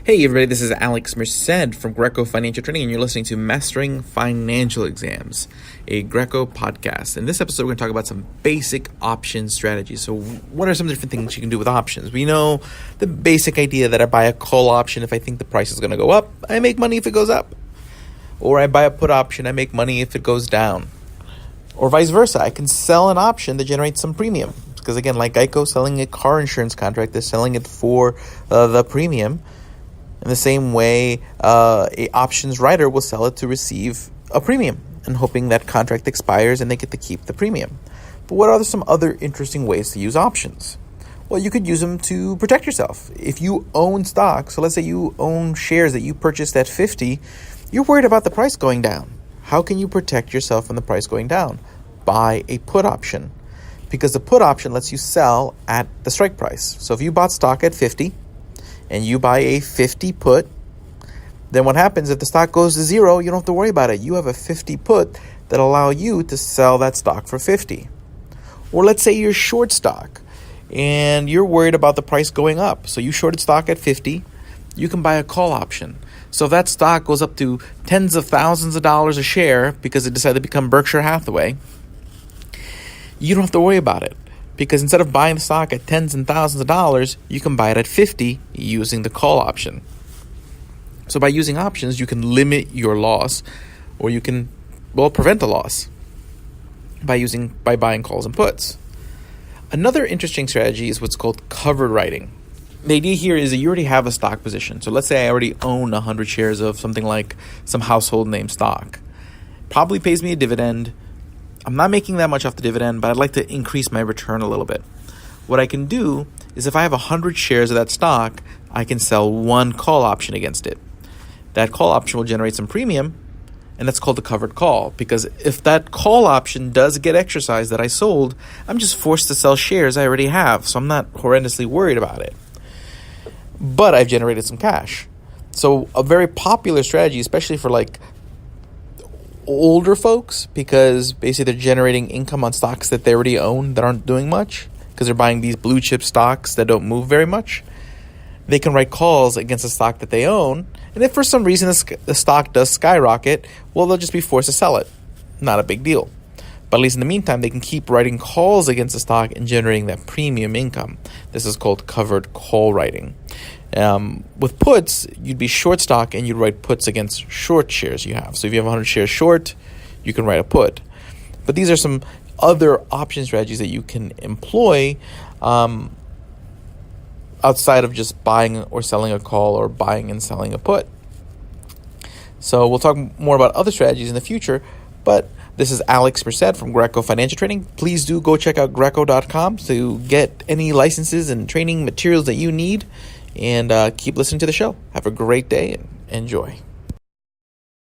Hey everybody, this is Alex Merced from Greco Financial Training, and you're listening to Mastering Financial Exams, a Greco podcast. In this episode, we're going to talk about some basic option strategies. So what are some different things you can do with options? We know the basic idea that I buy a call option if I think the price is going to go up. I make money if it goes up. Or I buy a put option, I make money if it goes down. Or vice versa, I can sell an option to generate some premium. Because again, like Geico selling a car insurance contract, they're selling it for the premium. In the same way, a options writer will sell it to receive a premium and hoping that contract expires and they get to keep the premium. But what are some other interesting ways to use options? Well, you could use them to protect yourself. If you own stock, so let's say you own shares that you purchased at 50, you're worried about the price going down. How can you protect yourself from the price going down? Buy a put option. Because the put option lets you sell at the strike price. So if you bought stock at 50, and you buy a 50 put, then what happens if the stock goes to zero, you don't have to worry about it. You have a 50 put that allow you to sell that stock for 50. Or let's say you're short stock and you're worried about the price going up. So you shorted stock at 50, you can buy a call option. So if that stock goes up to tens of thousands of dollars a share because it decided to become Berkshire Hathaway, you don't have to worry about it. Because instead of buying the stock at tens and thousands of dollars, you can buy it at 50 using the call option. So by using options, you can limit your loss, or you can, prevent a loss by buying calls and puts. Another interesting strategy is what's called covered writing. The idea here is that you already have a stock position. So let's say I already own 100 shares of something like some household name stock. Probably pays me a dividend. I'm not making that much off the dividend, but I'd like to increase my return a little bit. What I can do is if I have 100 shares of that stock, I can sell one call option against it. That call option will generate some premium, and that's called a covered call. Because if that call option does get exercised that I sold, I'm just forced to sell shares I already have, so I'm not horrendously worried about it. But I've generated some cash. So a very popular strategy, especially for older folks, because basically they're generating income on stocks that they already own that aren't doing much because they're buying these blue chip stocks that don't move very much. They can write calls against a stock that they own, and if for some reason the stock does skyrocket, they'll just be forced to sell it. Not a big deal. But at least in the meantime, they can keep writing calls against the stock and generating that premium income. This is called covered call writing. With puts, you'd be short stock and you'd write puts against short shares you have. So if you have 100 shares short, you can write a put. But these are some other option strategies that you can employ outside of just buying or selling a call or buying and selling a put. So we'll talk more about other strategies in the future, but this is Alex Merced from Greco Financial Training. Please do go check out greco.com to get any licenses and training materials that you need. And keep listening to the show. Have a great day and enjoy.